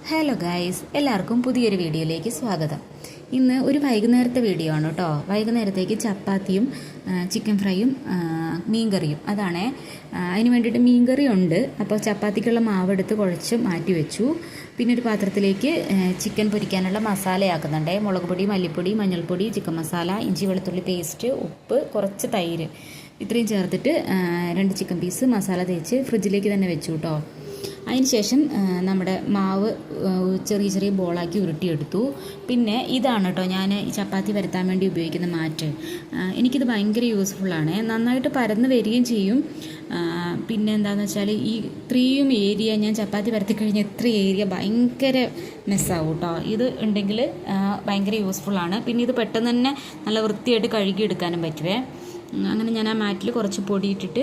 Hello guys, എല്ലാവർക്കും പുതിയൊരു വീഡിയോയിലേക്ക് സ്വാഗതം. ഇന്ന് ഒരു വൈകുന്നേരത്തെ വീഡിയോ ആണ് കേട്ടോ. വൈകുന്നേരത്തേക്ക് ചപ്പാത്തിയും ചിക്കൻ ഫ്രൈയും മീൻകറിയും. അതാണ് അതിന് വേണ്ടിയിട്ട് മീൻകറി ഉണ്ട്. അപ്പോൾ ചപ്പാത്തിക്കുള്ള മാവെടുത്ത് കുഴച്ച് മാറ്റി വെച്ചു. പിന്നെ ഒരു പാത്രത്തിലേക്ക് ചിക്കൻ പൊരിക്കാനുള്ള മസാലയാക്കുന്നുണ്ട്. മുളക് പൊടി, മല്ലിപ്പൊടി, മഞ്ഞൾപ്പൊടി, ചിക്കൻ മസാല, ഇഞ്ചി വെളുത്തുള്ളി പേസ്റ്റ്, ഉപ്പ്, കുറച്ച് തൈര്, ഇത്രയും ചേർത്തിട്ട് 2 ചിക്കൻ പീസ് മസാല തേച്ച് ഫ്രിഡ്ജിലേക്ക് തന്നെ വെച്ചു കേട്ടോ. അതിനുശേഷം നമ്മുടെ മാവ് ചെറിയ ചെറിയ ബോളാക്കി ഉരുട്ടിയെടുത്തു. പിന്നെ ഇതാണ് കേട്ടോ ഞാൻ ഈ ചപ്പാത്തി പരത്താൻ വേണ്ടി ഉപയോഗിക്കുന്ന മാറ്റ്. എനിക്കിത് ഭയങ്കര യൂസ്ഫുള്ളാണ്. നന്നായിട്ട് പരന്ന് വരികയും ചെയ്യും. പിന്നെ എന്താണെന്ന് വെച്ചാൽ ഈ ഇത്രയും ഏരിയ ഞാൻ ചപ്പാത്തി പരത്തി കഴിഞ്ഞാൽ ഇത്ര ഏരിയ ഭയങ്കര മെസ്സാവും കേട്ടോ. ഇത് ഉണ്ടെങ്കിൽ ഭയങ്കര യൂസ്ഫുള്ളാണ്. പിന്നെ ഇത് പെട്ടെന്ന് തന്നെ നല്ല വൃത്തിയായിട്ട് കഴുകിയെടുക്കാനും പറ്റുമേ. അങ്ങനെ ഞാൻ ആ മാറ്റിൽ കുറച്ച് പൊടി ഇട്ടിട്ട്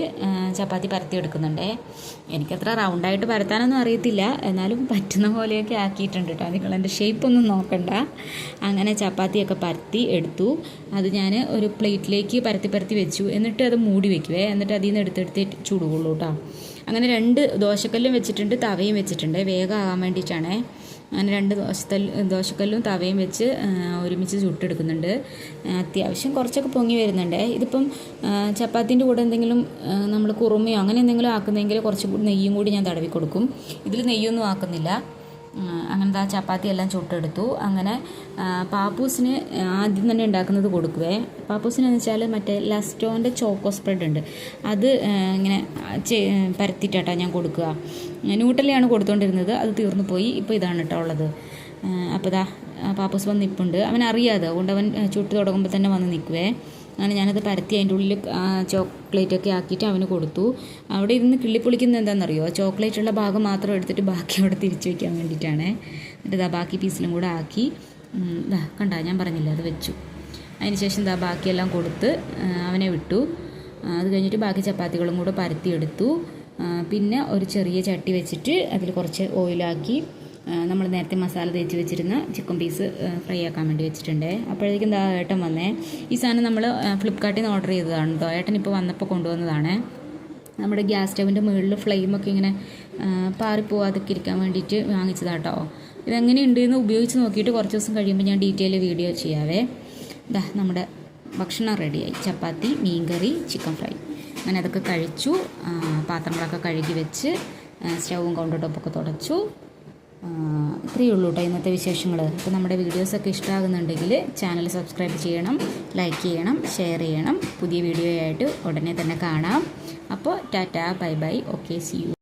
ചപ്പാത്തി പരത്തി എടുക്കുന്നുണ്ടേ. എനിക്കത്ര റൗണ്ടായിട്ട് പരത്താനൊന്നും അറിയത്തില്ല, എന്നാലും പറ്റുന്ന പോലെയൊക്കെ ആക്കിയിട്ടുണ്ട് കേട്ടോ. നിങ്ങൾ എൻ്റെ ഷേപ്പൊന്നും നോക്കണ്ട. അങ്ങനെ ചപ്പാത്തിയൊക്കെ പരത്തി എടുത്തു. അത് ഞാൻ ഒരു പ്ലേറ്റിലേക്ക് പരത്തി വെച്ചു. എന്നിട്ട് അത് മൂടി വെക്കുവേ. എന്നിട്ട് അതിൽ നിന്ന് എടുത്തെടുത്ത് ചൂടുകൊള്ളൂ കേട്ടോ. അങ്ങനെ 2 ദോശക്കല്ലും വെച്ചിട്ടുണ്ട്, തവയും വെച്ചിട്ടുണ്ട്. വേഗം ആകാൻ വേണ്ടിയിട്ടാണേ. അങ്ങനെ 2 ദോശക്കല്ലും തവയും വെച്ച് ഒരുമിച്ച് ചുട്ടെടുക്കുന്നുണ്ട്. അത്യാവശ്യം കുറച്ചൊക്കെ പൊങ്ങി വരുന്നുണ്ട്. ഇതിപ്പം ചപ്പാത്തിൻ്റെ കൂടെ എന്തെങ്കിലും നമ്മൾ കുറുമയോ അങ്ങനെ എന്തെങ്കിലും ആക്കുന്നെങ്കിൽ കുറച്ചും കൂടി നെയ്യും കൂടി ഞാൻ തടവി കൊടുക്കും. ഇതിൽ നെയ്യൊന്നും ആക്കുന്നില്ല. അങ്ങനത്തെ ആ ചപ്പാത്തി എല്ലാം ചുട്ടെടുത്തു. അങ്ങനെ പാപ്പൂസിന് ആദ്യം തന്നെ ഉണ്ടാക്കുന്നത് കൊടുക്കുവേ. പാപ്പൂസിനെന്ന് വെച്ചാൽ മറ്റേ ലസ്റ്റോൻ്റെ ചോക്കോ സ്പ്രെഡ് ഉണ്ട്, അത് ഇങ്ങനെ പരത്തിയിട്ടാണ് ഞാൻ കൊടുക്കുക. ന്യൂട്ടലിയാണ് കൊടുത്തുകൊണ്ടിരുന്നത്, അത് തീർന്നു പോയി. ഇപ്പോൾ ഇതാണ് കേട്ടോ ഉള്ളത്. അപ്പോൾ ഇതാ പാപ്പൂസ് വന്ന് നിൽപ്പുണ്ട്. അവനറിയാതെ അതുകൊണ്ട് അവൻ ചുട്ട് തുടങ്ങുമ്പോൾ തന്നെ വന്ന് നിൽക്കുവേ. അങ്ങനെ ഞാനത് പരത്തി അതിൻ്റെ ഉള്ളിൽ ചോക്ലേറ്റൊക്കെ ആക്കിയിട്ട് അവന് കൊടുത്തു. അവിടെ ഇരുന്ന് കിള്ളിപ്പൊളിക്കുന്നത് എന്താണെന്നറിയോ? ചോക്ലേറ്റുള്ള ഭാഗം മാത്രം എടുത്തിട്ട് ബാക്കി അവിടെ തിരിച്ചു വയ്ക്കാൻ വേണ്ടിയിട്ടാണ്. എന്നിട്ട് ഇതാ ബാക്കി പീസിലും കൂടെ ആക്കി കണ്ടാ, ഞാൻ പറഞ്ഞില്ല, അത് വെച്ചു. അതിനുശേഷം ഇതാ ബാക്കിയെല്ലാം കൊടുത്ത് അവനെ വിട്ടു. അത് കഴിഞ്ഞിട്ട് ബാക്കി ചപ്പാത്തികളും കൂടെ പരത്തിയെടുത്തു. പിന്നെ ഒരു ചെറിയ ചട്ടി വെച്ചിട്ട് അതിൽ കുറച്ച് ഓയിലാക്കി നമ്മൾ നേരത്തെ മസാല തേച്ച് വെച്ചിരുന്ന ചിക്കൻ പീസ് ഫ്രൈ ആക്കാൻ വേണ്ടി വെച്ചിട്ടുണ്ട്. അപ്പോഴേക്കും എന്താ ഏട്ടൻ വന്നേ. ഈ സാധനം നമ്മൾ ഫ്ലിപ്കാർട്ടിൽ നിന്ന് ഓർഡർ ചെയ്തതാണ് കേട്ടോ. ഏട്ടൻ ഇപ്പോൾ വന്നപ്പോൾ കൊണ്ടുവന്നതാണ്. നമ്മുടെ ഗ്യാസ് സ്റ്റവിൻ്റെ മുകളിൽ ഫ്ലെയിമൊക്കെ ഇങ്ങനെ പാറിപ്പോവാതൊക്കെ ഇരിക്കാൻ വേണ്ടിയിട്ട് വാങ്ങിച്ചതാട്ടോ. ഇതെങ്ങനെയുണ്ട് എന്ന് ഉപയോഗിച്ച് നോക്കിയിട്ട് കുറച്ച് ദിവസം കഴിയുമ്പോൾ ഞാൻ ഡീറ്റെയിൽ വീഡിയോ ചെയ്യാവേ. ഇതാ നമ്മുടെ ഭക്ഷണം റെഡിയായി. ചപ്പാത്തി, മീൻകറി, ചിക്കൻ ഫ്രൈ. അങ്ങനെ അതൊക്കെ കഴിച്ചു. പാത്രങ്ങളൊക്കെ കഴുകി വെച്ച് സ്റ്റൗവും കൗണ്ടർ ടോപ്പൊക്കെ തുടച്ചു. ഇത്രയേ ഉള്ളൂ കേട്ടോ ഇന്നത്തെ വിശേഷങ്ങൾ. അപ്പോൾ നമ്മുടെ വീഡിയോസൊക്കെ ഇഷ്ടമാകുന്നുണ്ടെങ്കിൽ ചാനൽ സബ്സ്ക്രൈബ് ചെയ്യണം, ലൈക്ക് ചെയ്യണം, ഷെയർ ചെയ്യണം. പുതിയ വീഡിയോ ആയിട്ട് ഉടനെ തന്നെ കാണാം. അപ്പോൾ tata, bye bye, okay, see U.